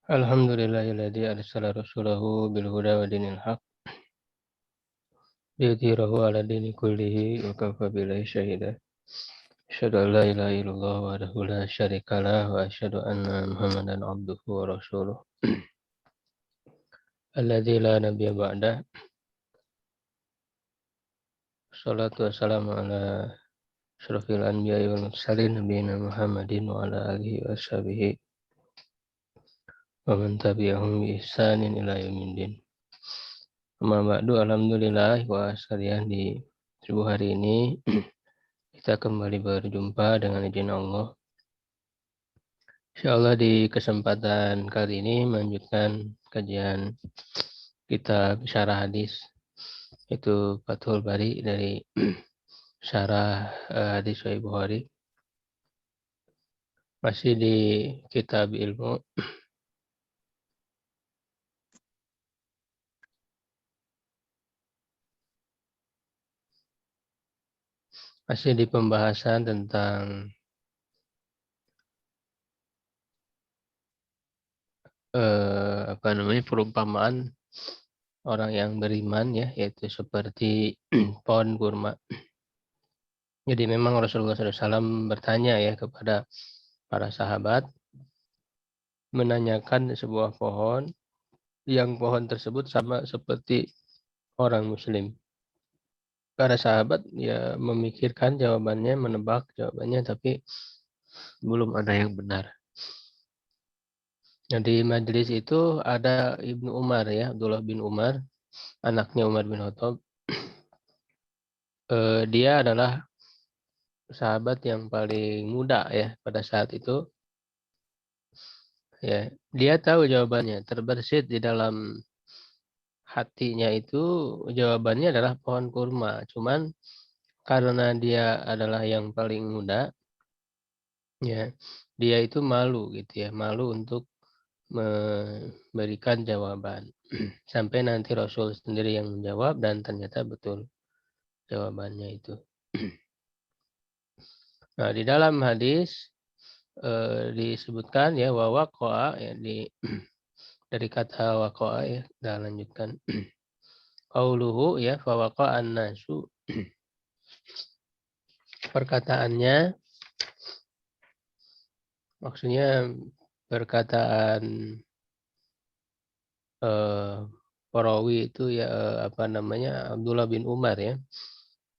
Alhamdulillahilladzi arsala rasulahu bil huda wa dinil haq liyudhhirahu 'ala dini kullihi wa kafa billahi shahida. Asyhadu an la ilaha illallah wahdahu la syarikalah wa asyhadu anna Muhammadan abduhu wa rasuluh. Alladzi la nabiyya ba'dah. Shalatu wassalamu ala asyrafil anbiya'i wal mursalin nabiyina Muhammadin wa ala alihi wa sahbihi wa man tabi'ahum bi ihsanin ila yaumiddin. Amma ba'du, alhamdulillah wa sekalian di subuh hari ini kita kembali berjumpa dengan izin Allah. Insyaallah di kesempatan kali ini melanjutkan kajian kitab syarah hadis itu Fathul Bari dari syarah hadis Sahih Bukhari. Masih di kitab ilmu. Masih di pembahasan tentang perumpamaan orang yang beriman ya, yaitu seperti pohon kurma. Jadi memang Rasulullah SAW bertanya ya kepada para sahabat, menanyakan sebuah pohon yang pohon tersebut sama seperti orang muslim. Para sahabat ya memikirkan jawabannya, menebak jawabannya, tapi belum ada yang benar. Nah, di majelis itu ada Ibnu Umar ya, Abdullah bin Umar, anaknya Umar bin Khattab. Dia adalah sahabat yang paling muda ya pada saat itu. Ya, dia tahu jawabannya, terbersit di dalam hatinya itu jawabannya adalah pohon kurma. Cuman karena dia adalah yang paling muda, ya, dia itu malu gitu ya, malu untuk memberikan jawaban. Sampai nanti Rasul sendiri yang menjawab dan ternyata betul jawabannya itu. Nah, di dalam hadis disebutkan ya waqa'a ya dari kata waqa'a ya, kita lanjutkan. Qauluhu ya fa waqa'an nasu. Perkataannya maksudnya perkataan perawi itu ya Abdullah bin Umar ya.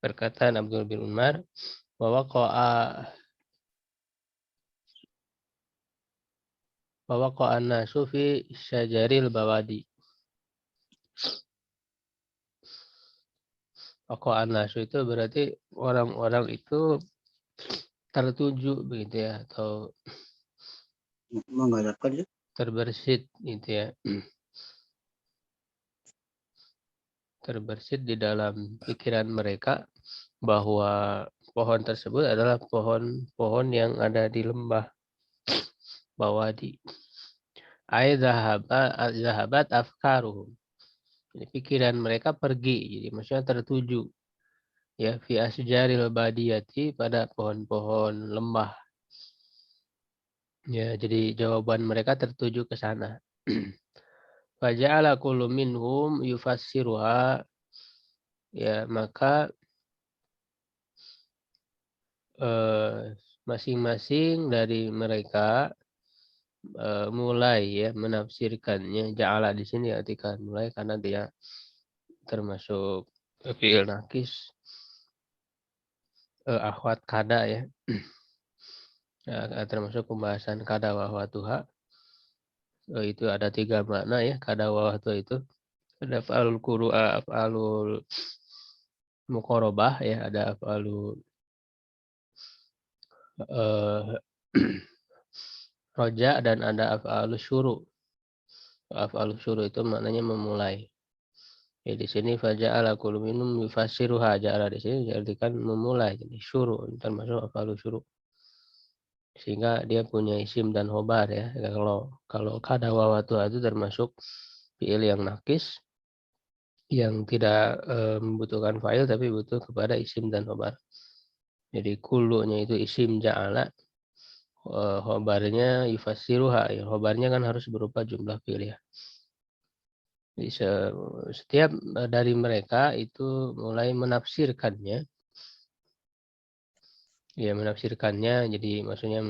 Perkataan Abdullah bin Umar bahwa qa'an nasu fi syajaril bawadi. Qa'an nasu itu berarti orang-orang itu tertuju begitu ya, atau mengharapkan terbersit gitu ya. Terbersit di dalam pikiran mereka bahwa pohon tersebut adalah pohon-pohon yang ada di lembah bawadi. Zahabat afkaruhum. Jadi pikiran mereka pergi, jadi maksudnya tertuju ya fi asjaril badiyati, pada pohon-pohon lembah. Ya, jadi jawaban mereka tertuju ke sana. Faja'ala kullu minhum yufassiruha, ya maka masing-masing dari mereka mulai ya menafsirkannya. Ja'ala di sini artikan mulai karena dia termasuk fi'il nakis, akhwat kada ya. Termasuk pembahasan kada wa akhwatuha. Itu ada 3 makna ya kada wa akhwatuha itu. Ada af'alul qur'a, af'alul muqarabah ya, ada af'alul roja, dan ada af'alus syuru. Af'alus syuru itu maknanya memulai. Ya, di sini faja'ala kullu minhum yufassiruha, ja'ala di sini diartikan memulai, jadi syuru termasuk af'alus syuru. Sehingga dia punya isim dan khobar ya. Kalau kada wa watu itu termasuk fi'il yang nakis yang tidak membutuhkan fa'il tapi butuh kepada isim dan khobar. Jadi kullunya itu isim ja'ala, khobarnya yufassiruha, ya khobarnya kan harus berupa jumlah fi'il ya. Jadi setiap dari mereka itu mulai menafsirkannya, ya menafsirkannya, jadi maksudnya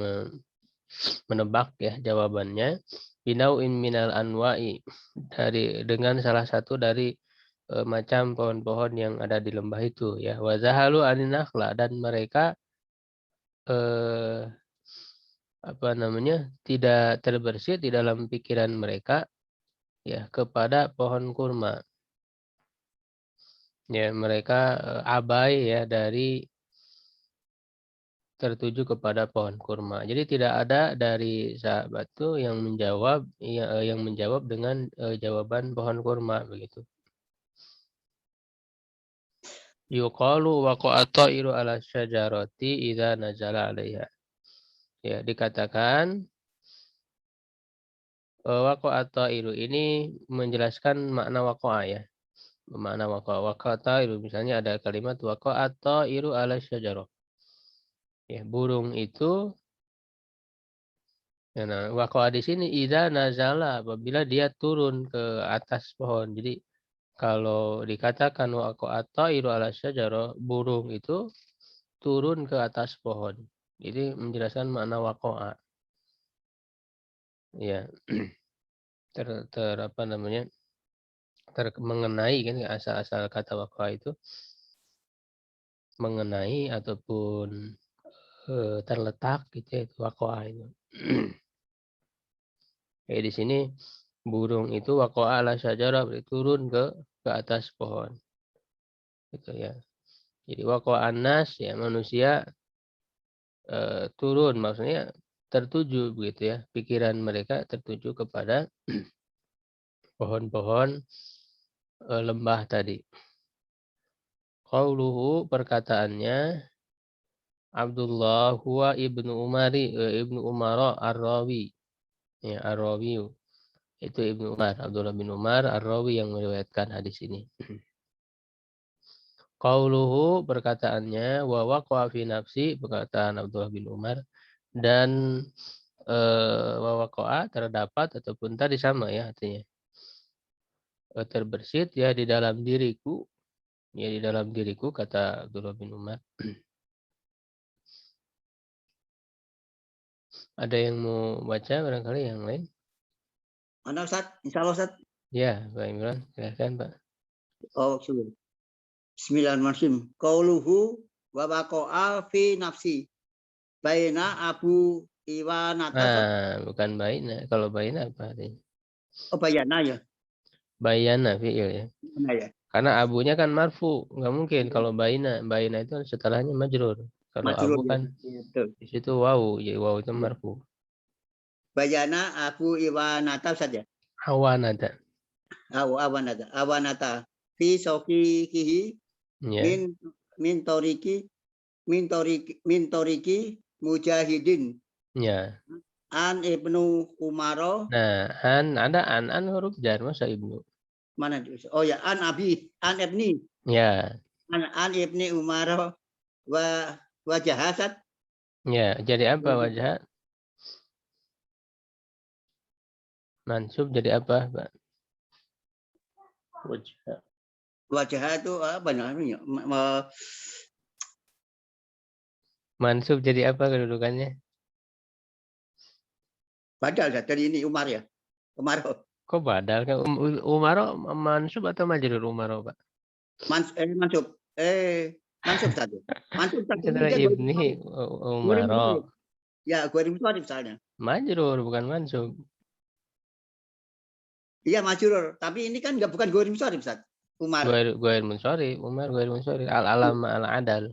menebak ya jawabannya binau'in minal anwa'i, dengan salah satu dari macam pohon-pohon yang ada di lembah itu ya. Wa zahalu anin nakhla, dan mereka apa namanya, tidak terbersit di dalam pikiran mereka ya kepada pohon kurma. Ya, mereka abai ya dari tertuju kepada pohon kurma. Jadi tidak ada dari sahabat itu yang menjawab yang menjawab dengan jawaban pohon kurma begitu. Yuqalu waqa'a ta'iru 'ala syajarati idza nazala 'alaiha. Ya, dikatakan waqa'a ta'iru ini menjelaskan makna waqa'a ya. Makna waqa'a. Waqa'a ta'iru, misalnya ada kalimat waqa'a ta'iru 'ala syajarah. Ya, burung itu. Ya, nah, waqa'a di sini idza nazala, apabila dia turun ke atas pohon. Jadi kalau dikatakan waqa'a ta'iru 'ala syajarah, burung itu turun ke atas pohon. Jadi menjelaskan makna waqa'a. Ya, apa namanya? Mengenai kan asal-asal kata waqa'a itu mengenai ataupun terletak gitu ya, itu waqa'a itu. Kayak di sini burung itu waqa'a 'ala syajarah, turun ke atas pohon. Gitu ya. Jadi waqa'an nas ya, manusia turun, maksudnya tertuju begitu ya. Pikiran mereka tertuju kepada pohon-pohon lembah tadi. Qauluhu, perkataannya Abdullah huwa ibnu Umar ar-Rawi. Ya, ar-Rawi. Itu Ibnu Umar, Abdullah bin Umar ar-Rawi yang meriwayatkan hadis ini. Qauluhu, perkataannya wa waqa'a fi nafsi, perkataan Abdullah bin Umar, dan wa waqa'a terdapat ataupun tadi sama ya artinya. Terbersit ya di dalam diriku, ya di dalam diriku, kata Abdullah bin Umar. Ada yang mau baca barangkali yang lain? Mana Ustaz? Insyaallah Ustaz. Ya, Pak Imran, silakan Pak. Oh, sudah. Bismillahirrahmanirrahim. Qauluhu wa waqa'a fi nafsi. Baina Abu Iwanata. Nah, bukan baina. Kalau baina apa artinya? Oh, bayana ya. Bayana fi'il ya. Bayana ya. Karena abunya kan marfu, nggak mungkin kalau baina. Baina itu setelahnya majrur. Kalau Majrur abu ya. kan Ya, betul. di situ wawu, jadi wawu itu marfu. Bayana Abu Iwanata saja. Awanata. Awanata. Awanata. Fi sofihi Ya. min toriki mujahidin. Ya. An Ibnu Umaro. Nah, ada huruf jar, masa ibnu? Mana? Oh ya, an ibni. Ya. An ibni Umaro wa jahasat. Ya, jadi apa wajah? Mansub jadi apa, Pak? Wajah. Wajah itu apa namanya? Mansub jadi apa kedudukannya? Badal dari ini Umar ya. Umaro. Kok badal? Umaro mansub atau majrur Umaro, Pak? Mansub. Mansub tadi. Mansub tadi. Setelah ibni Umaro. Ya, gue Musharif misalnya. Majrur bukan mansub. Iya, majrur. Tapi ini kan bukan gue Musharif, Ustaz. Umar. Ghair munsharif, Umar ghair munsharif. Al-alam al-adal.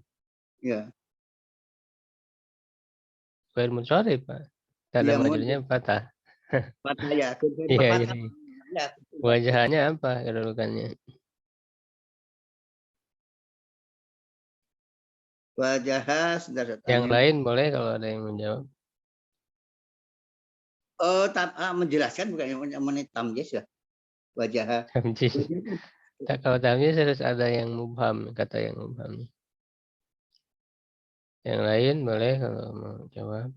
Iya. Ghair munsharif, Pak. Tanda Iya, majrurnya patah. patah ya. Iya, jadi wajahnya apa kedudukannya? Wajah Yang lain boleh kalau ada yang menjawab. Oh, menjelaskan bukan yang tamyiz ya. Wajah. Tamjiz. Kalau tamyiz harus ada yang mubham, kata yang mubham. Yang lain boleh kalau mau jawab.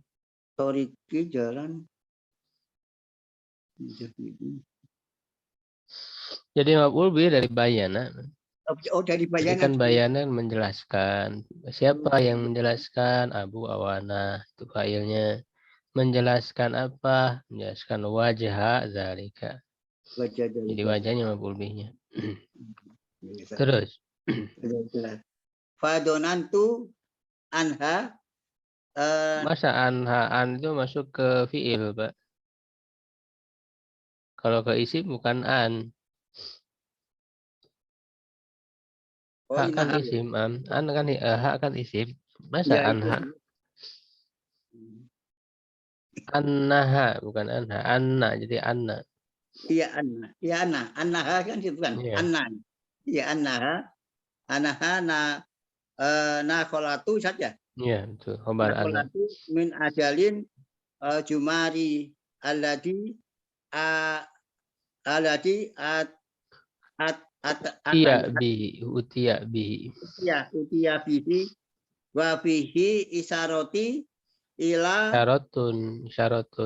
Toriki jalan. Jadi maf'ul bih dari bayana. Oh, dari Jadi bayana. kan bayana menjelaskan. Siapa yang menjelaskan? Abu Awana itu fa'ilnya. Menjelaskan apa? Menjelaskan wajah zalika. Wajah Jadi dari wajahnya maf'ul bihnya. Terus. Terus. Fadonantu anha Masa an itu masuk ke fi'il, Pak? Kalau ke isim bukan an. oh Hak kan inaha. isim, an kan hak kan isim. Masa Iya itu. anha? Annaha bukan anha. Anna jadi anna. Iya anna. Iya anna. Annaha kan itu bukan. Iya. Anna. Iya annaha. Annaha na kholatu saja. Iya, betul. Khobar Na anna. kholatu min ajalin jumari alladhi a alladhi Iya akan bihi, utia bihi. utia bihi wa bihi isaroti ila Syaratun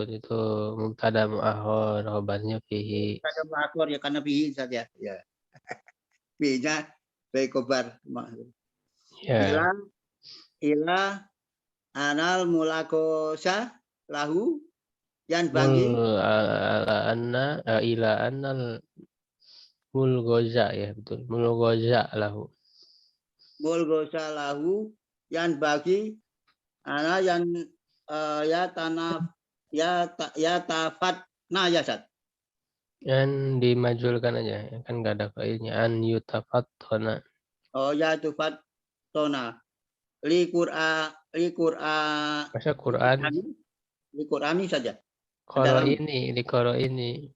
itu mubtada mu'akhir, khobarnya fihi. pada makhluk ya karena bihi saja ya bihinya baik kobar Ya. ila ila anal mulakosa lahu yang Mul bagi ala anna ila annal mulgoza ya betul. Mulgoza lahu. mulgosa lahu yang bagi ana yang ya tanah ya tafat nah ya sat Yang dimajulkan aja, kan nggak ada failnya. An yutafattona. oh ya tufat tona li qur'a Masa Quran? li Qur'ani saja Koro dalam ini, di koro ini.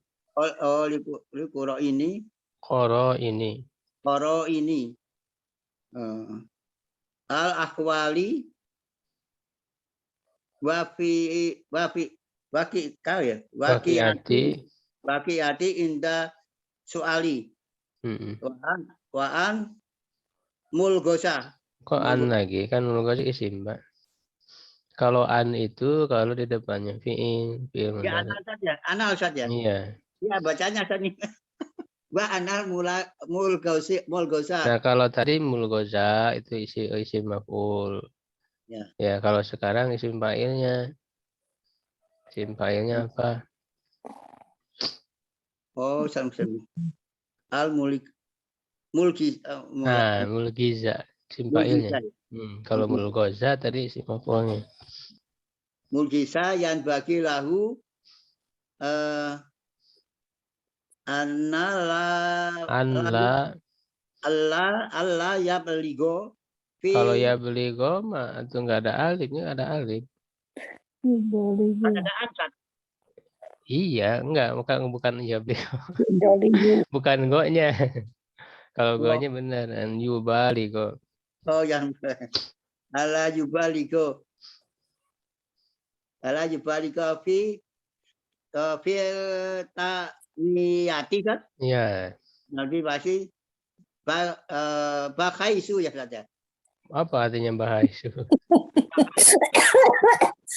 li qur'a ini Koro ini. qoro ini al akhwali wafi wafi waki kau ya Wakiati. waki ati inda soali Mm-mm. waan mulgosa Kok an lagi? Kan mulgoza isim, Pak. Kalau an itu kalau di depannya fi'il ya mudhari. anal saja Iya. ya bacanya tadi wa anal mulgosa Nah, kalau tadi mulgoza itu isim maf'ul. ya Ya, kalau sekarang isim fa'ilnya. Isim fa'ilnya apa? oh sama al mulik mulki Nah, mulgiza isim fa'ilnya. mulkisa Kalau mulgoza tadi isim maf'ulnya. mulkisa yang bagi lahu anala An la, Allah ya beligo kalau fi ya beli goma itu nggak ada alifnya, ada alif. ada ansat Iya, enggak, bukan ya beli, bukan go-nya. Kalau oh, go-nya benar, an yubali go. oh yang ala yubaligo fi fi ta niyati kan Iya, nanti pasti bakaisu ya saja apa artinya bahaisu?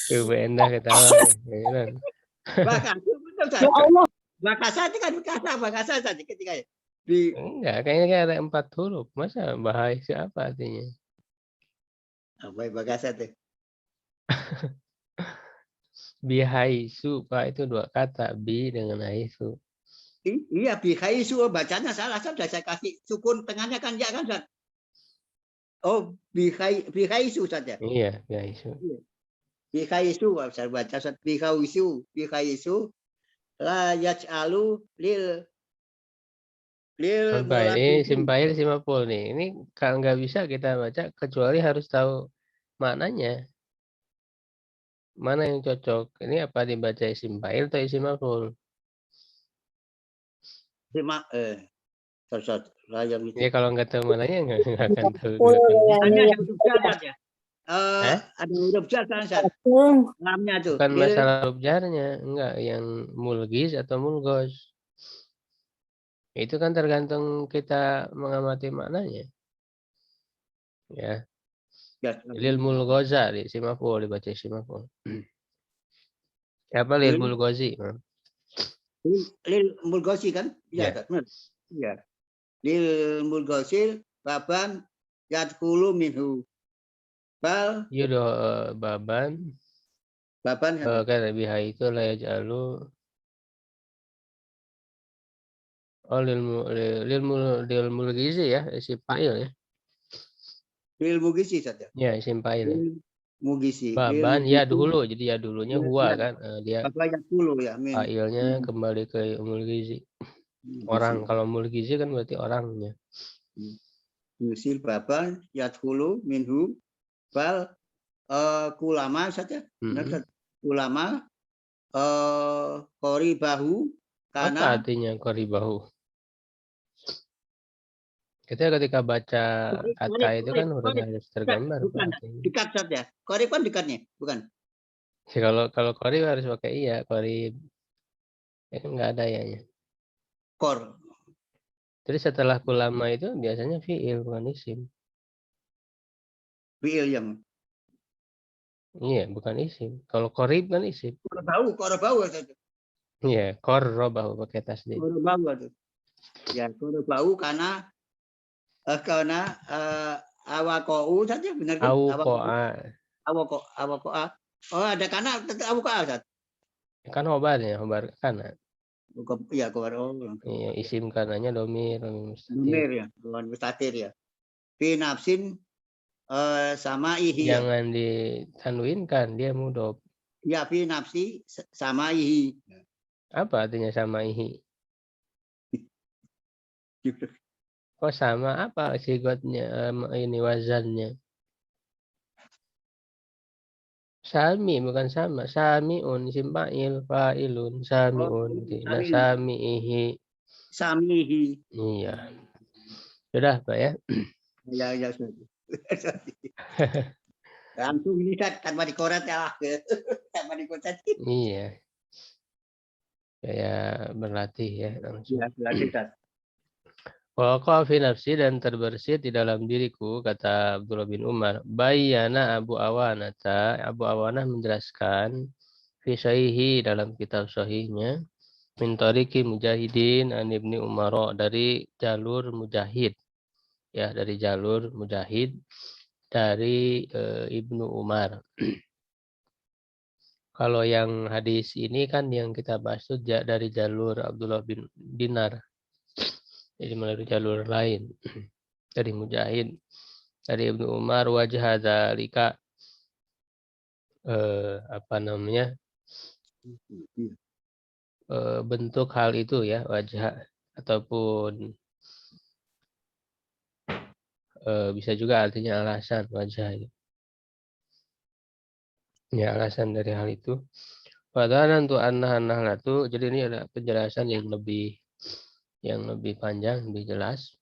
Tuh, endah ketawa. Beneran. bakaisu betul Ya saja Allah. bakasa itu kan bakasa saja ketika di Enggak, kayaknya kayak ada 4 huruf. Masa bahaisu apa artinya? apa bakasa itu Bihaisu, Pak, itu 2 kata. Bi dengan haisu. iya bihaisu bacanya salah saja saya kasih sukun tengahnya kan ya kan Ustaz? Oh bihaisu saja Iya, bihaisu. bihaisu saya baca Ustaz bihaisu la yaj'alu lil Apa ini mulaki simpail simapul nih. Ini kalau nggak bisa kita baca kecuali harus tahu maknanya. Mana yang cocok? Ini apa dibaca isim fa'il atau isim maf'ul? Terima terus yang itu Ya kalau nggak tahu mananya nggak akan tahu, nggak akan bisa. hanya ada huruf jar saja Hah? ada huruf jar kan Ustaz lamnya tuh Bukan lil masalah huruf jarnya, enggak yang mulgis atau mulgos. Itu kan tergantung kita mengamati maknanya. Ya, ya, lil mulgoza di isim maf'ul dibaca isim maf'ul. Apa lil mulgozi? Lil mulgosi kan? Iya, Ya. benar. Iya. Lil mulgosil baban yadkhulu minhu. Bal Yudo baban baban kan? kan biha itu la yaj'alu lil mulgizi ya, isim fa'il ya. Lil mugisi saja. Ya, isim fa'il ya. Lil mugisi. Lil Baban ya mugisi. dulu, jadi ya dulunya huwa Ya, kan. Dia baban yadkhulu ya. fa'ilnya Min kembali ke mulgizi. Orang, mugisi. kalau mulgizi kan berarti orangnya. Yusil baban yadkhulu minhu bal kulama saja. Benar Mm-mm. kan? Ulama qoribahu Apa karena artinya qaribahu? Ketika baca kata korib, itu korib, kan huruf korib. harus Enggak, tergambar apa bukan artinya. dekat saja. Korib kan dekatnya, bukan. Ya, kalau qarib harus pakai iya, qarib. Ya kan nggak ada ya. Kor. Jadi setelah kulama itu biasanya fi'il bukan isim. Fiil yang Iya, bukan isim. Kalau qarib kan isim. korbau saja. Iya, qarrabahu pakai tasdid. Korbau itu. Ya, korbau karena awakou saja benar kan? Au Awakou, qa'a. awakou. Oh, ada karena tetap awakou saja. Kan khobarnya, khobar kana. Iya, kor. Oh, Iya, isim kananya domir mustatir. Dumir ya, bukan mustatir ya. Fi nafsin sama ihi ya. Jangan ditanwinkan, dia mudhof. Ya, fi nafsi sama ihi. Apa artinya sama ihi? Oh sama apa sigotnya ini wazannya? Sami bukan sama. Samiun isim fa'ilun Oh, samiun gitu. Nah sami samihi. samihi. Iya. Sudah Pak ya. Ya, ya sudah. Langsung ini kan tanpa dikoret ya. Tanpa dikoret. Iya. Kayak berlatih ya langsung. Ya, berarti kan. Waqa fi nafsi dan terbersit di dalam diriku, kata Abdullah bin Umar. Bayyana Abu Awanata. Abu Awanah menjelaskan fi sahihi dalam kitab sahihnya. Min tariqi Mujahidin an Ibni Umar dari jalur Mujahid. Ya, dari jalur Mujahid dari Ibnu Umar. Kalau yang hadis ini kan yang kita bahas itu dari jalur Abdullah bin Dinar. Jadi melalui jalur lain. Dari Mujahid. Dari Ibnu Umar wajah dzalika apa namanya? Bentuk hal itu ya, wajah ataupun bisa juga artinya alasan wajah itu. Ya, alasan dari hal itu. Padahal untuk an-nahlatu, jadi ini ada penjelasan yang lebih panjang, lebih jelas.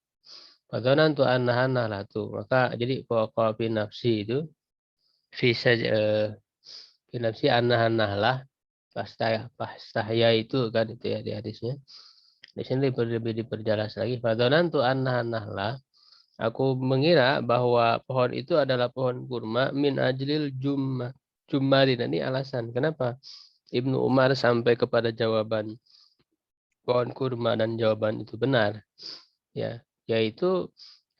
Padahal untuk an-nahlatu, maka jadi pokok fi nafsi itu bisa fi nafsi an-nahlah pastahya itu kan itu ya di hadisnya. Di sini lebih diperjelas lagi. Padahal untuk an-nahlah, aku mengira bahwa pohon itu adalah pohon kurma min ajlil jummalin. Ini alasan kenapa Ibnu Umar sampai kepada jawaban pohon kurma dan jawaban itu benar. Ya, yaitu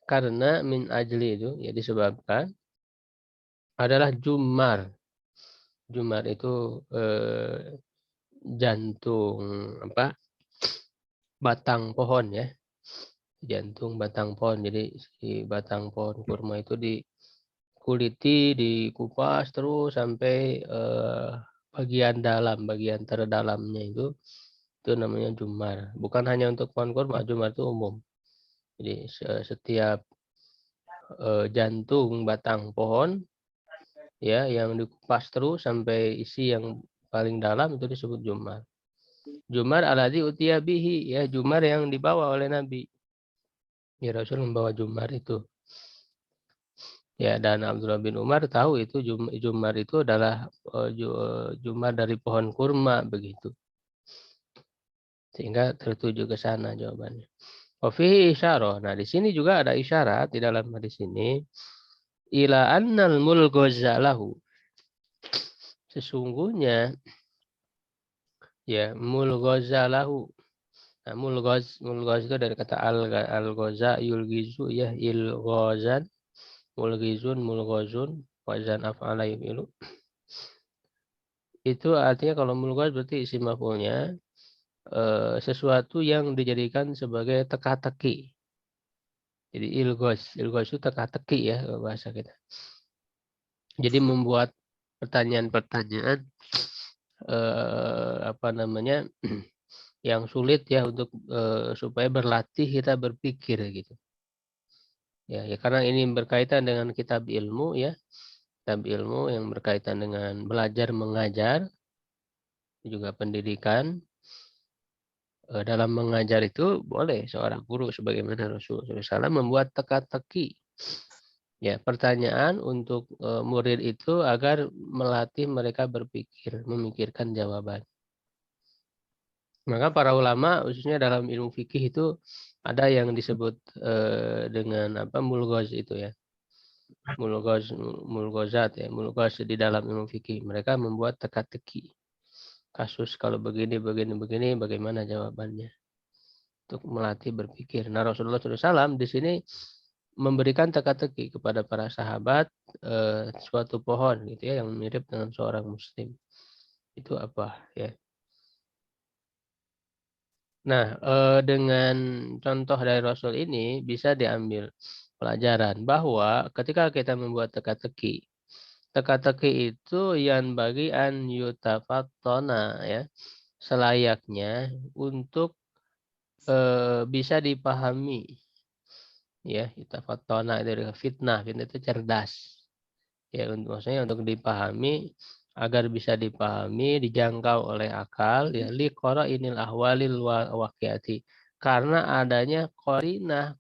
karena min ajli itu ya disebabkan adalah jumar. Jumar itu jantung apa? Batang pohon ya. Jantung batang pohon. Jadi si batang pohon kurma itu dikuliti, dikupas terus sampai bagian dalam, bagian terdalamnya itu namanya jumar. Bukan hanya untuk pohon kurma, jumar itu umum. Jadi setiap jantung batang pohon ya yang dikupas terus sampai isi yang paling dalam itu disebut jumar. Jumar aladzi utiya bihi ya, jumar yang dibawa oleh Nabi. Ya Rasul membawa jumar itu. Ya, dan Abdullah bin Umar tahu itu jumar itu adalah jumar dari pohon kurma begitu. Sehingga tertuju ke sana jawabannya. Wa fihi isyarah. Nah, di sini juga ada isyarat di dalam hadis ini ila annal mulghazalahu. Sesungguhnya Ya, mulghazalahu. Nah, mulghaz itu dari kata al-ghaza yulgizu ya ilghazan, mulghizun, mulghazun, wazan af'ala yufilu. Itu artinya kalau mulghaz berarti isim maf'ulnya sesuatu yang dijadikan sebagai teka-teki. Jadi ilghaz itu teka-teki ya bahasa kita. Jadi membuat pertanyaan-pertanyaan apa namanya yang sulit ya untuk supaya berlatih kita berpikir gitu. Ya, karena ini berkaitan dengan kitab ilmu ya, kitab ilmu yang berkaitan dengan belajar mengajar, juga pendidikan. Dalam mengajar itu boleh seorang guru sebagaimana Rasulullah SAW membuat teka-teki. Ya, pertanyaan untuk murid itu agar melatih mereka berpikir, memikirkan jawaban. Maka para ulama khususnya dalam ilmu fikih itu ada yang disebut dengan apa mulghaz itu ya. Mulghazat ya, mulghaz di dalam ilmu fikih. Mereka membuat teka-teki. Kasus kalau begini bagaimana jawabannya? Untuk melatih berpikir. Nah, Rasulullah SAW di sini memberikan teka-teki kepada para sahabat suatu pohon gitu ya yang mirip dengan seorang muslim. Itu apa ya? Nah, dengan contoh dari Rasul ini bisa diambil pelajaran bahwa ketika kita membuat teka-teki itu yang bagi an yutafattona ya, selayaknya untuk bisa dipahami ya, yutafattona dari fitnah itu cerdas. Ya, maksudnya untuk dipahami agar bisa dipahami, dijangkau oleh akal ya liqara'inil ahwalil waqiati. Karena adanya qarinah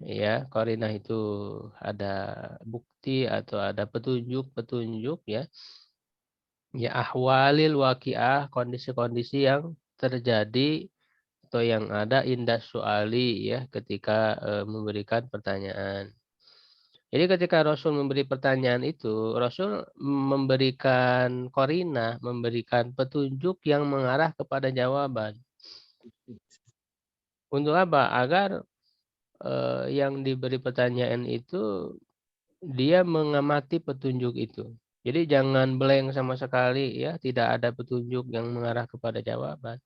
ya, qarinah itu ada bukti atau ada petunjuk ya. Ya ahwalil waqiah, kondisi-kondisi yang terjadi atau yang ada indah suali ya ketika memberikan pertanyaan. Jadi ketika Rasul memberi pertanyaan itu, Rasul memberikan korina, memberikan petunjuk yang mengarah kepada jawaban. Untuk apa? Agar yang diberi pertanyaan itu dia mengamati petunjuk itu. Jadi jangan blank sama sekali ya, tidak ada petunjuk yang mengarah kepada jawaban.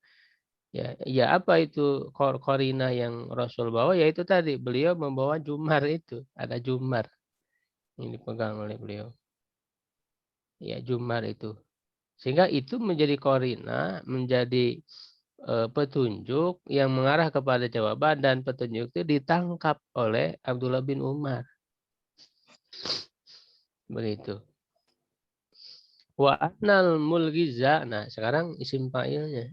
Ya apa itu korina yang Rasul bawa? Yaitu tadi beliau membawa jumar itu, ada jumar yang dipegang oleh beliau. Ya jumar itu. Sehingga itu menjadi korina, menjadi petunjuk yang mengarah kepada jawaban dan petunjuk itu ditangkap oleh Abdullah bin Umar. Begitu. Wa annal mulgiza. Nah, sekarang isim fa'ilnya.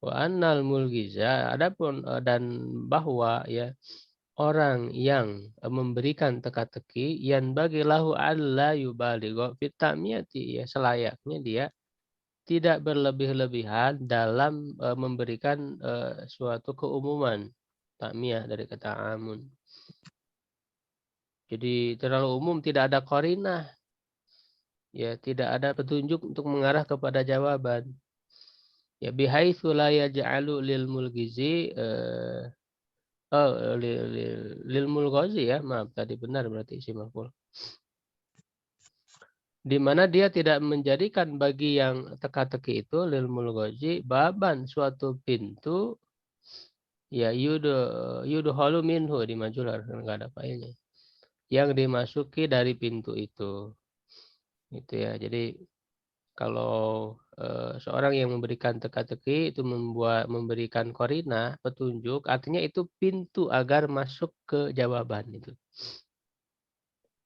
Wa annal mulgiza. Adapun dan bahwa ya orang yang memberikan teka-teki yang bagi lahu alla yubaligha fit ta'miyati ya selayaknya dia tidak berlebih-lebihan dalam memberikan suatu keumuman. Takmiyah dari kata amun. Jadi terlalu umum, tidak ada qarinah. Ya, tidak ada petunjuk untuk mengarah kepada jawaban. Ya bihaitsu la yaj'alu lil mulgizi lil mulghazi ya, maaf tadi benar berarti isi maf'ul. Di mana dia tidak menjadikan bagi yang teka-teki itu lil mulghazi baban suatu pintu. Ya yudhalu minhu di majular enggak ada failnya. Yang dimasuki dari pintu itu. Itu ya. Jadi kalau seorang yang memberikan teka-teki itu memberikan korina, petunjuk, artinya itu pintu agar masuk ke jawaban itu.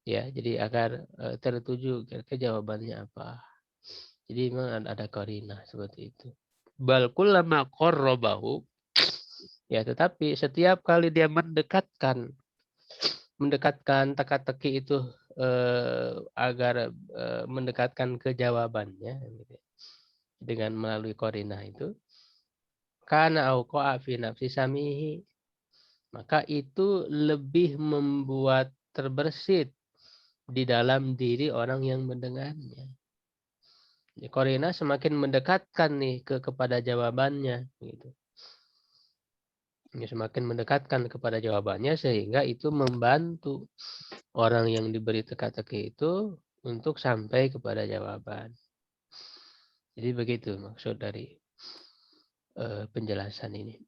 Ya, jadi agar tertuju ke jawabannya apa. Jadi memang ada korina seperti itu. Bal kullama qarrabahu. Ya, tetapi setiap kali dia mendekatkan teka-teki itu agar mendekatkan ke jawabannya gitu, dengan melalui korinah itu karena auqa'a fi nafsi samihi, maka itu lebih membuat terbersit di dalam diri orang yang mendengarnya. Korina semakin mendekatkan nih kepada jawabannya, gitu. Ya, semakin mendekatkan kepada jawabannya sehingga itu membantu orang yang diberi teka-teki itu untuk sampai kepada jawaban. Jadi begitu maksud dari penjelasan ini.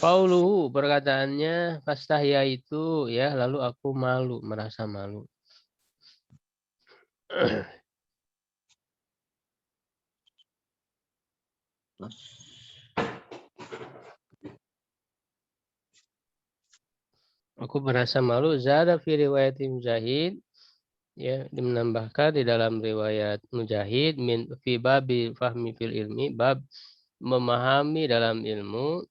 Qauluhu perkataannya fastahya itu ya lalu aku malu, merasa malu. Aku merasa malu. Zada fi riwayat Mujahid, ya menambahkan di dalam riwayat Mujahid min fi babi fahmi fil ilmi, bab memahami dalam ilmu.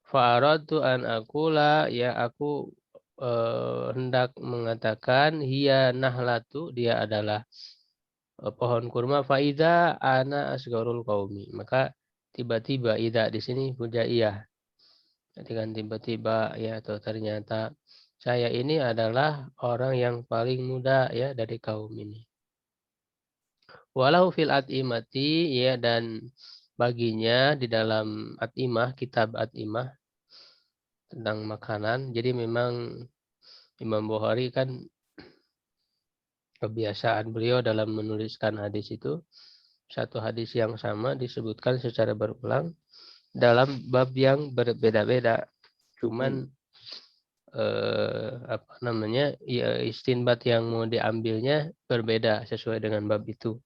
Fa'aradu an aqula, ya aku hendak mengatakan hiya nahlatu, dia adalah pohon kurma. Faida ana asgarul qaumi, maka tiba-tiba ida di sini hujaiyah. Dengan tiba-tiba ya atau ternyata saya ini adalah orang yang paling muda ya dari kaum ini. Walau fil atimati, ya, dan baginya di dalam atimah, kitab atimah tentang makanan. Jadi memang Imam Bukhari kan kebiasaan beliau dalam menuliskan hadis itu satu hadis yang sama disebutkan secara berulang dalam bab yang berbeda-beda. Cuman apa namanya ya, istinbat yang mau diambilnya berbeda sesuai dengan bab itu.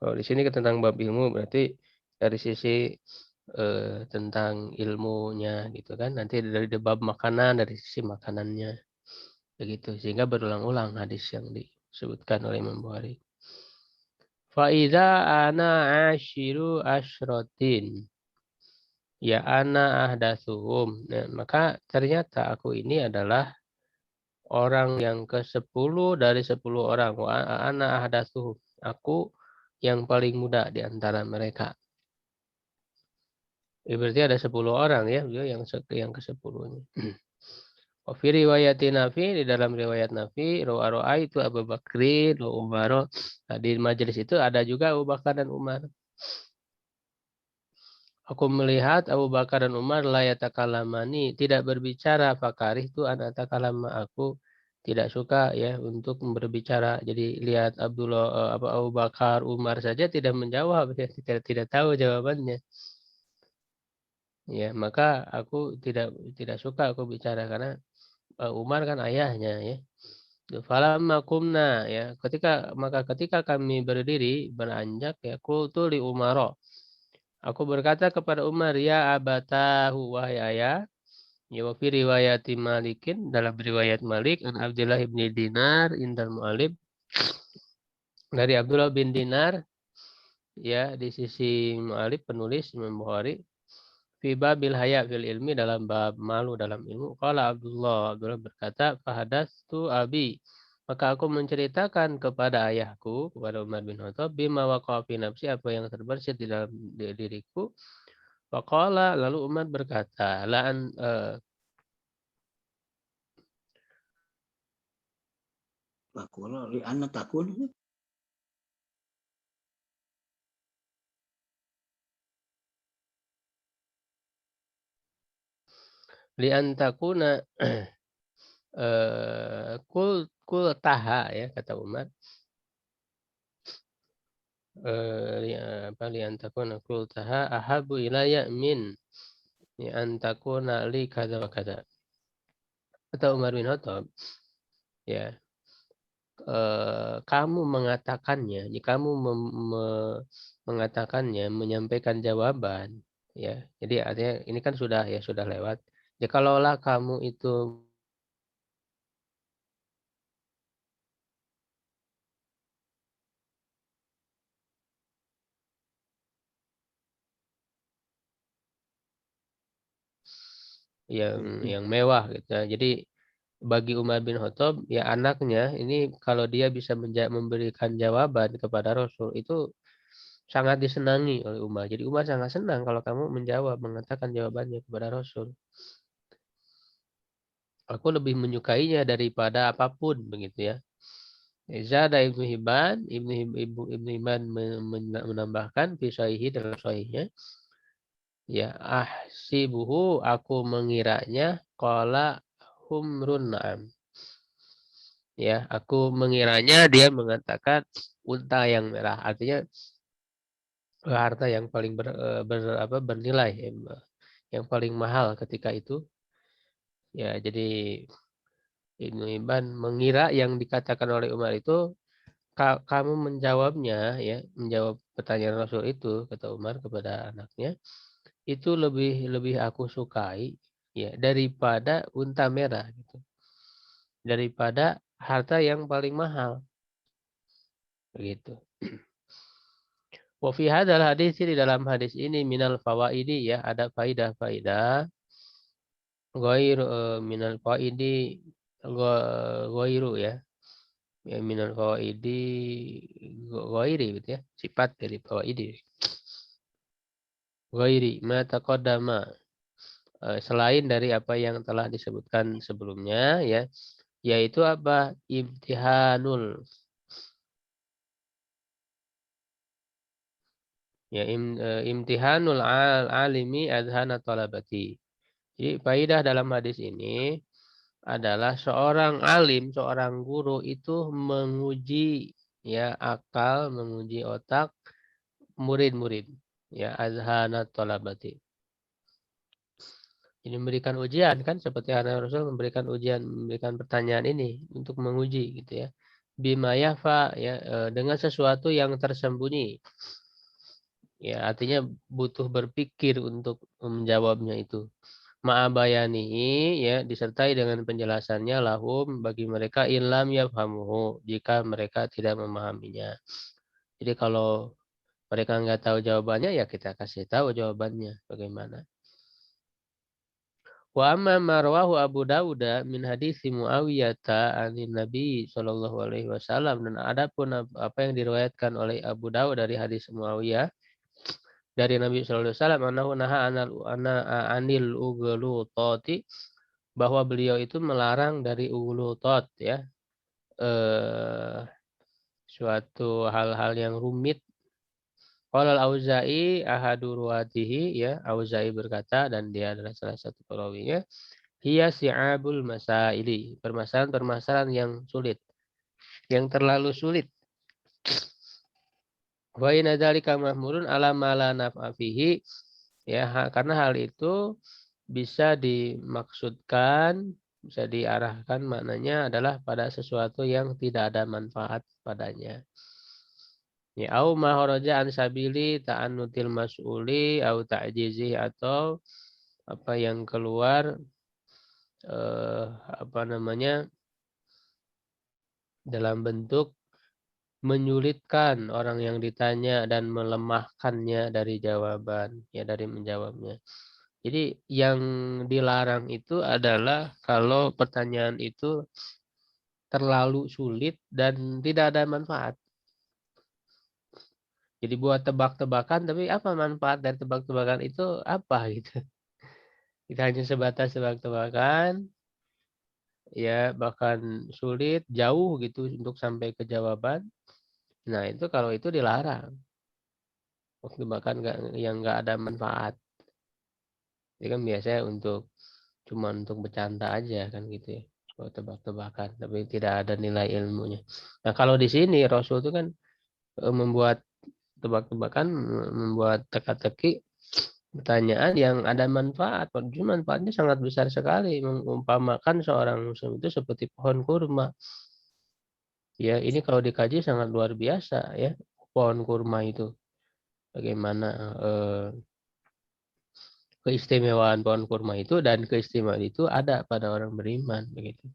Kalau di sini tentang bab ilmu berarti dari sisi tentang ilmunya gitu kan. Nanti dari bab makanan dari sisi makanannya begitu sehingga berulang-ulang hadis yang disebutkan oleh Imam Bukhari. Faiza ana ashiru ashrotin, ya ana ahdatsuhum. Nah, maka ternyata aku ini adalah orang yang ke-10 dari 10 orang. Wa ana ahdatsuhum. Aku yang paling muda di antara mereka. Berarti ada 10 orang ya, beliau yang ke-10-nya. Wa fi riwayat Nafi, di dalam riwayat Nafi, ro'a itu Abu Bakri, wa Umar. Nah, di majelis itu ada juga Abu Bakar dan Umar. Aku melihat Abu Bakar dan Umar la yatakalamani, tidak berbicara. Fakarih itu anatakalama, aku tidak suka ya untuk berbicara. Jadi lihat Abu Bakar, Umar saja tidak menjawab, ya, tidak tahu jawabannya. Ya, maka aku tidak suka aku bicara karena Umar kan ayahnya ya. Falamma kumna, ya, ketika kami berdiri beranjak ya qultu li Umar. Aku berkata kepada Umar, ya abatahu, wahai ayah. Ya, wa fi riwayati Malikin, dalam riwayat Malik an Abdullah bin Dinar indal Mu'alib, dari Abdullah bin Dinar ya di sisi Mu'alib penulis Imam Bukhari, fi babil haya fil ilmi, dalam bab malu dalam ilmu. Qala Abdullah berkata, fahadastu abi, maka aku menceritakan kepada ayahku, kepada Umar bin Khattab, bima waqa'a fi nafsi, apa yang terbersit di dalam diriku. Faqala, lalu Umar berkata, Faqala li anna takun, li antakuna kul taha, ya kata Umar, li antakuna kul taha ahabu ilaya min li antakuna li kada wa kada. Kata Umar bin Khattab, ya, kamu mengatakannya, jika kamu mengatakannya, menyampaikan jawaban, ya. Jadi artinya ini kan sudah lewat. Ya kalaulah kamu itu yang mewah gitu. Ya. Jadi bagi Umar bin Khattab, ya anaknya ini kalau dia bisa memberikan jawaban kepada Rasul itu sangat disenangi oleh Umar. Jadi Umar sangat senang kalau kamu mengatakan jawabannya kepada Rasul. Aku lebih menyukainya daripada apapun begitu ya. Zada Ibnu Hibban menambahkan fi shahihi dalam sahihnya, ya ahsibuhu aku mengiranya qala humrun na'am. Ya, aku mengiranya dia mengatakan unta yang merah. Artinya harta yang paling bernilai, yang paling mahal ketika itu. Ya, jadi Ibnu Hibban mengira yang dikatakan oleh Umar itu kamu menjawabnya ya, menjawab pertanyaan Rasul itu, kata Umar kepada anaknya, itu lebih lebih aku sukai ya daripada unta merah gitu. Daripada harta yang paling mahal. Begitu. Wa fi hadzal hadis, di dalam hadis ini minal fawaidi ya, ada faidah-faidah ghair minal fawaidi ghairu ya. Ya minal fawaidi ghairi gitu ya. Sifat dari fawaidi. Ghairi ma taqaddama, selain dari apa yang telah disebutkan sebelumnya ya, yaitu apa? Imtihanul ya imtihanul alimi adhana talabati. Jadi faidah dalam hadis ini adalah seorang alim, seorang guru itu menguji ya akal, menguji otak murid-murid ya azhana talabati. Ini memberikan ujian kan, seperti anak Rasul memberikan ujian, memberikan pertanyaan ini untuk menguji gitu ya. Bima yafa ya, dengan sesuatu yang tersembunyi. Ya, artinya butuh berpikir untuk menjawabnya itu. Ma'abayanihi ya, disertai dengan penjelasannya lahum bagi mereka ilam yafhamuhu, jika mereka tidak memahaminya. Jadi kalau mereka nggak tahu jawabannya ya kita kasih tahu jawabannya bagaimana. Wa amma marwahu Abu Dawud min hadis Muawiyah anin Nabi sallallahu alaihi wasallam, dan adapun apa yang diriwayatkan oleh Abu Dawud dari hadis Muawiyah dari Nabi sallallahu alaihi wasallam, anahu naha anil uglutati, bahwa beliau itu melarang dari uglutat ya, suatu hal-hal yang rumit. Qala al-Auza'i ahadu ruwatihi ya, Auza'i berkata, dan dia adalah salah satu perawinya, hiya si'abul masaili, permasalahan-permasalahan yang sulit, yang terlalu sulit. Wa inna dzalika mahmurun ala ma la naf'a fihi, ya, karena hal itu bisa dimaksudkan, bisa diarahkan, maknanya adalah pada sesuatu yang tidak ada manfaat padanya. Ya, au ma kharaja an sabili ta'annutil mas'uli au ta'jizi, atau apa yang keluar apa namanya, dalam bentuk menyulitkan orang yang ditanya dan melemahkannya dari jawaban, ya dari menjawabnya. Jadi yang dilarang itu adalah kalau pertanyaan itu terlalu sulit dan tidak ada manfaat. Jadi buat tebak-tebakan, tapi apa manfaat dari tebak-tebakan itu apa gitu. Kita hanya sebatas tebak-tebakan, ya bahkan sulit, jauh gitu untuk sampai ke jawaban. Nah itu kalau itu dilarang. Tebak-tebakan yang nggak ada manfaat. Itu kan biasanya cuma untuk bercanda aja kan gitu ya. Kalau tebak-tebakan, tapi tidak ada nilai ilmunya. Nah kalau di sini Rasul itu kan membuat tebak-tebakan, membuat teka-teki, pertanyaan yang ada manfaat. Manfaatnya sangat besar sekali. Mengumpamakan seorang muslim itu seperti pohon kurma. Ya, ini kalau dikaji sangat luar biasa ya, pohon kurma itu. Bagaimana keistimewaan pohon kurma itu, dan keistimewaan itu ada pada orang beriman begitu.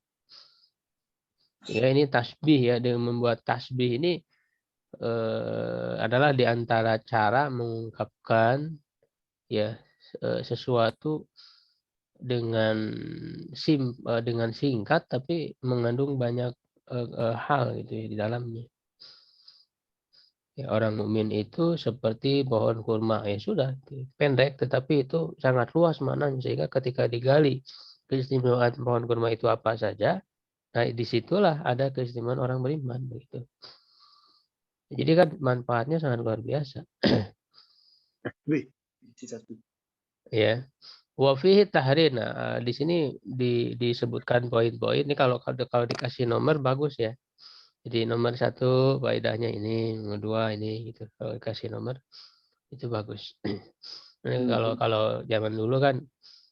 Ya, ini tasbih ya, dengan membuat tasbih ini adalah diantara cara mengungkapkan ya sesuatu dengan singkat tapi mengandung banyak hal gitu ya di dalamnya. Ya, orang mukmin itu seperti pohon kurma, ya sudah pendek tetapi itu sangat luas maknanya, sehingga ketika digali keistimewaan pohon kurma itu apa saja, nah disitulah ada keistimewaan orang beriman begitu. Jadi kan manfaatnya sangat luar biasa. Wih, satu. Ya. Wa fihi tahrir. Nah, di sini disebutkan poin-poin. Ini kalau dikasih nomor bagus ya. Jadi nomor 1 faedahnya ini, nomor 2 ini gitu. Kalau dikasih nomor itu bagus. Ini kalau zaman dulu kan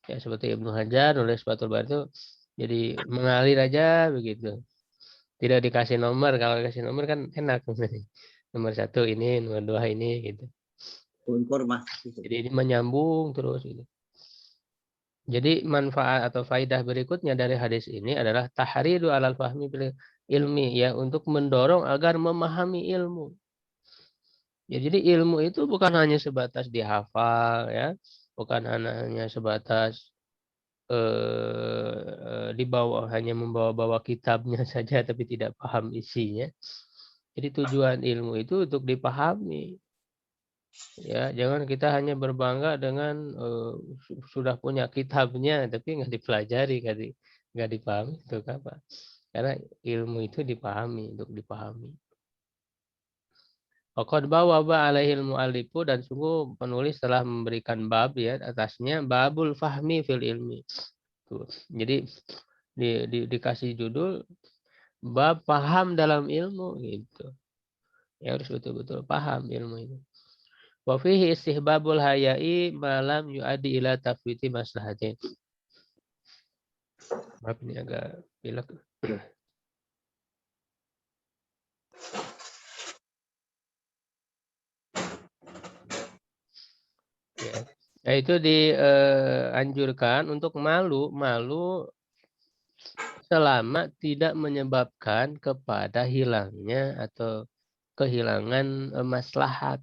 ya seperti Ibnu Hajar nulis Fathul Bari itu jadi mengalir aja begitu. Tidak dikasih nomor. Kalau dikasih nomor kan enak. Nomor 1 ini, nomor 2 ini gitu. Pohon kurma. Jadi ini menyambung terus gitu. Jadi manfaat atau faidah berikutnya dari hadis ini adalah tahridu alal fahmi bil ilmi, ya, untuk mendorong agar memahami ilmu. Ya, jadi ilmu itu bukan hanya sebatas dihafal ya, bukan hanya sebatas dibawa hanya membawa-bawa kitabnya saja tapi tidak paham isinya. Jadi tujuan ilmu itu untuk dipahami. Ya, jangan kita hanya berbangga dengan sudah punya kitabnya tapi nggak dipelajari, nggak dipahami untuk apa. Karena ilmu itu dipahami, untuk dipahami. Waqad bawaba alaihil mu'allifu, dan sungguh penulis telah memberikan bab ya atasnya, babul fahmi fil ilmi. Tuh. Jadi dikasih judul bab paham dalam ilmu gitu. Ya harus betul-betul paham ilmu itu. Wa fihi istihbabul haya'i malam yu'adi ila tafwiti maslahatin. Maaf ini agak pilek. Ya. Nah, itu dianjurkan untuk malu selama tidak menyebabkan kepada hilangnya atau kehilangan maslahat.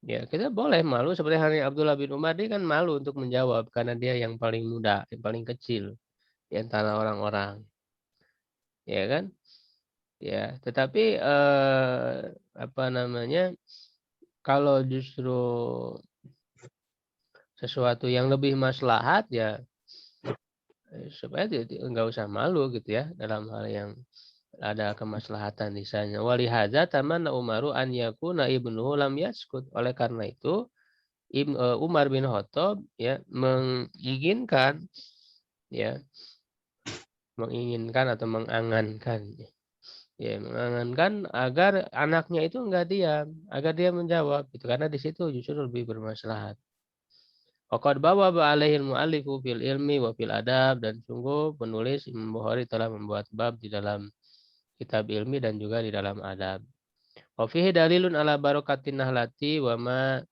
Ya, kita boleh malu seperti hari Abdullah bin Umar, dia kan malu untuk menjawab karena dia yang paling muda, yang paling kecil di antara orang-orang. Ya kan? Ya, tetapi apa namanya? Kalau justru sesuatu yang lebih maslahat ya supaya nggak usah malu gitu ya dalam hal yang ada kemaslahatan di sana. Walihadza tamanna Umaru an yakuna ibnuhu lam yaskut. Oleh karena itu Umar bin Khattab ya menginginkan atau mengangankan agar anaknya itu enggak diam, agar dia menjawab itu, karena di situ justru lebih bermaslahat. Waqad bawa alaihil mu'allifu fil ilmi wa fil adab, dan sungguh penulis Imam Bukhari telah membuat bab di dalam kitab ilmi dan juga di dalam adab. Wa fihi dalilun ala barakatin nahlati wa ma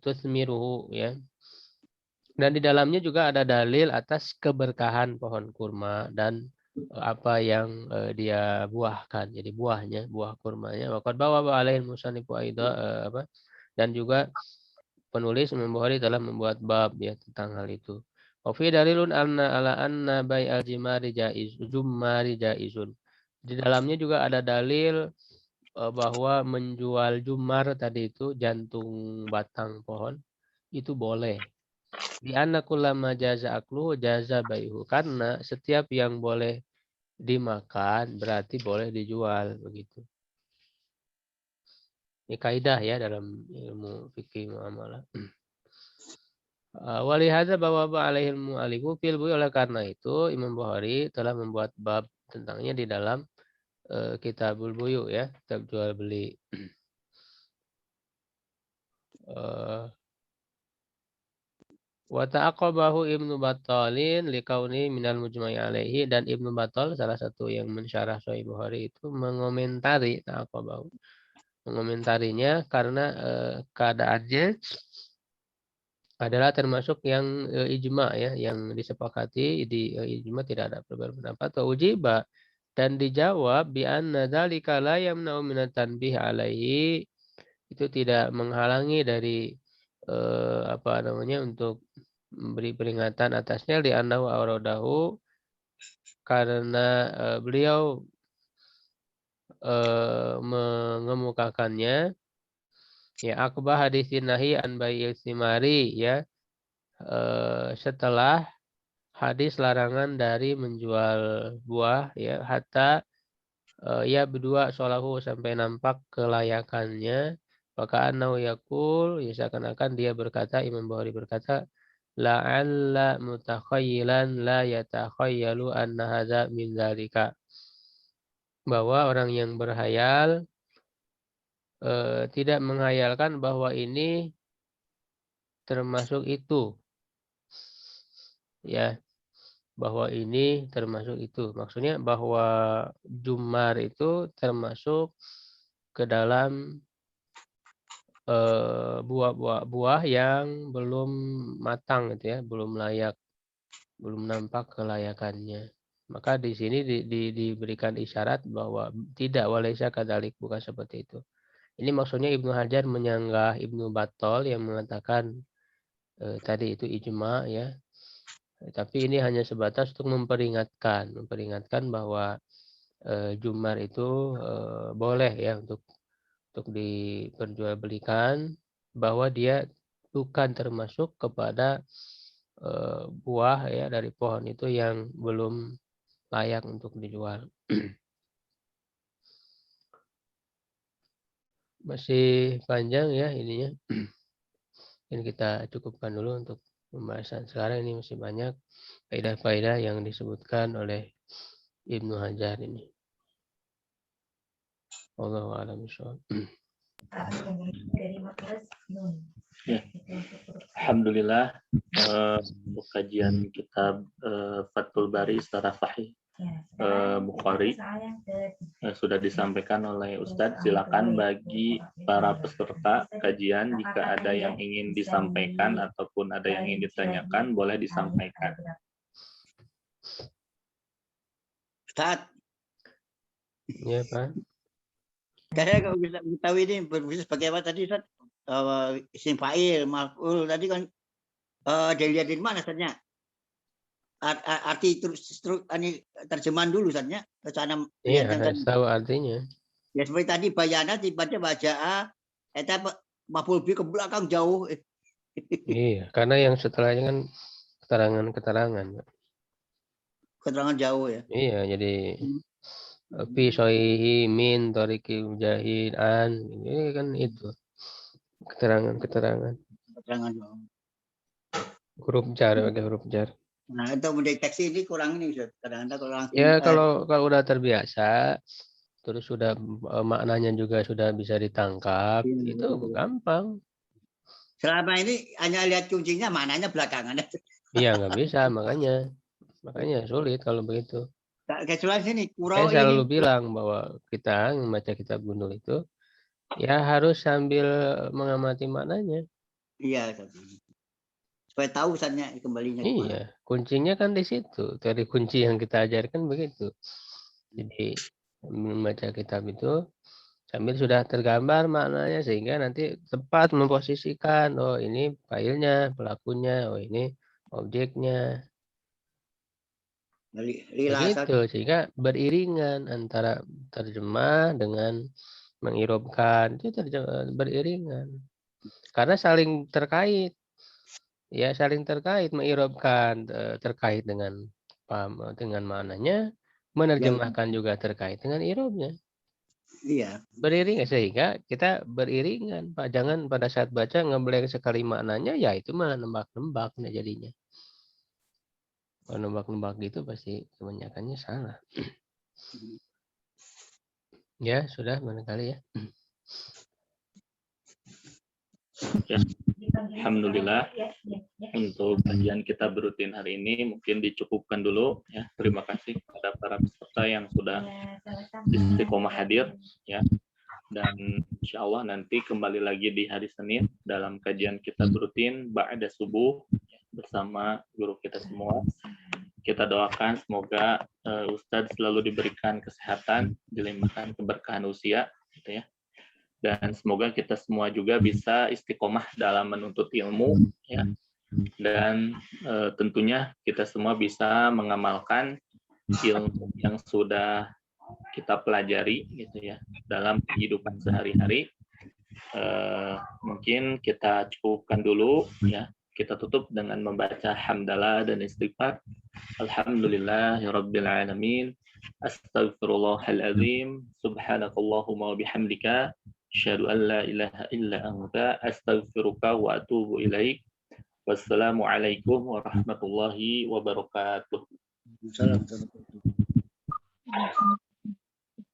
tusmiruhu, ya. Dan di dalamnya juga ada dalil atas keberkahan pohon kurma dan apa yang dia buahkan. Jadi buah kurmanya. Waqad bawa alaihil musannifu aidha, dan juga penulis Imam Bukhari telah membuat bab ya tentang hal itu. Wa fi dalilun anna bai'al jummari jaizun. Di dalamnya juga ada dalil bahwa menjual jumar tadi itu, jantung batang pohon, itu boleh. Di anna kullama jaza aklu jaza bai'hu. Karena setiap yang boleh dimakan berarti boleh dijual begitu. Ini kaidah ya dalam ilmu fikih muamalah. Walihada bahwa alaihil mu'alifu fil bu'i, oleh karena itu Imam Bukhari telah membuat bab tentangnya di dalam kitabul buyu ya, kitab jual beli. Wa ta'aqabahu Ibnu Battalin liqauni minal mujma'i alaihi, dan Ibnu Battal salah satu yang mensyarah Sahih Bukhari itu mengomentari ta'aqabahu, mengomentarinya karena keadaannya adalah termasuk yang ijma ya, yang disepakati di ijma, tidak ada perbedaan pendapat. Wa ujiba, dan dijawab bi anna dzalika la yamna'u minat tanbih alaihi, itu tidak menghalangi dari apa namanya untuk memberi peringatan atasnya, di annahu auradahu, karena beliau mengemukakannya ya, akbah hadisin nahi an bai'il simari, ya, setelah hadis larangan dari menjual buah ya hatta ya berdua sholahu sampai nampak kelayakannya, maka anau yakul ya seakan-akan dia berkata, Imam Bukhari berkata, la'alla mutakhayyilan la yatakhayyalu anna hadza min dzalika, bahwa orang yang berhayal tidak menghayalkan bahwa ini termasuk itu, ya, bahwa ini termasuk itu. Maksudnya bahwa jumar itu termasuk ke dalam buah yang belum matang gitu ya, belum layak, belum nampak kelayakannya. Maka di sini diberikan isyarat bahwa tidak, walaysa kadzalik, bukan seperti itu. Ini maksudnya Ibnu Hajar menyanggah Ibnu Battal yang mengatakan tadi itu ijma ya. Tapi ini hanya sebatas untuk memperingatkan bahwa jumar itu boleh ya untuk diperjualbelikan, bahwa dia bukan termasuk kepada buah ya dari pohon itu yang belum layak untuk dijual. Masih panjang ya ininya. Ini kita cukupkan dulu untuk pembahasan sekarang. Ini masih banyak faedah-faedah yang disebutkan oleh Ibnu Hajar ini. Wallahu a'lam bishawab. Ya. Alhamdulillah untuk kajian kitab Fathul Bari secara Sahih Bukhari sudah disampaikan oleh Ustadz. Silakan bagi para peserta kajian jika ada yang ingin disampaikan ataupun ada yang ingin ditanyakan, boleh disampaikan. Ustaz, Ya Pak. saya kalau bisa tahu ini berbisnis bagaimana tadi Ustaz, isim fa'il, maf'ul tadi kan dilihat di mana Ustaznya? Arti ini terjemahan dulu Ustaznya. Iya, harus tahu artinya. Ya seperti tadi bayana tiba-tiba bajaa eta maf'ul bi ke belakang jauh. Iya, karena yang setelahnya kan keterangan-keterangan. Keterangan jauh ya. Iya, jadi fi sohihi min toriki mujahid an, ini kan itu keterangan-keterangan. Keterangan jauh. Huruf jar, pakai huruf jar. Nah, untuk mendeteksi ini kurang ini Ustaz. Kadang-kadang kalau langsung Ya kalau udah terbiasa, terus sudah maknanya juga sudah bisa ditangkap, itu gampang. Selama ini hanya lihat kuncinya, maknanya belakangan. Iya, nggak bisa, makanya sulit kalau begitu. Kecuali sini, Saya selalu bilang bahwa kita membaca kitab Gundul itu ya harus sambil mengamati maknanya. Iya, supaya tahu Ustaznya kembalinya kemana. Iya, kuncinya kan di situ. Dari kunci yang kita ajarkan begitu. Jadi membaca kitab itu sambil sudah tergambar maknanya, sehingga nanti tepat memposisikan, oh ini failnya, pelakunya, oh ini objeknya. Begitu, sehingga beriringan antara terjemah dengan mengirobkan, itu beriringan. Karena saling terkait. Ya, saling terkait, mengirobkan terkait dengan maknanya, menerjemahkan juga terkait dengan irobnya. Iya. Beriringan, sehingga kita beriringan, Pak. Jangan pada saat baca ngeblank sekali maknanya, ya itu malah nembak-nembak jadinya. Kalau nembak-nembak gitu pasti kebanyakannya salah. Ya, sudah barangkali ya. Ya. Alhamdulillah untuk kajian kita berutin hari ini mungkin dicukupkan dulu ya. Terima kasih kepada para peserta yang sudah istiqomah hadir ya. Dan insya Allah nanti kembali lagi di hari Senin dalam kajian kita berutin ba'da subuh bersama guru kita semua. Kita doakan semoga Ustadz selalu diberikan kesehatan, dilimpahkan keberkahan usia gitu ya. Dan semoga kita semua juga bisa istiqomah dalam menuntut ilmu ya. Dan tentunya kita semua bisa mengamalkan ilmu yang sudah kita pelajari gitu ya dalam kehidupan sehari-hari. Mungkin kita cukupkan dulu ya. kita tutup dengan membaca hamdalah dan istighfar. Alhamdulillahirabbil alamin. Astaghfirullahalazim. Subhanakallahumma wa bihamdika asyhadu an la ilaha illa anta astaghfiruka wa atubu ilaik. Wassalamualaikum warahmatullahi wabarakatuh. Salam.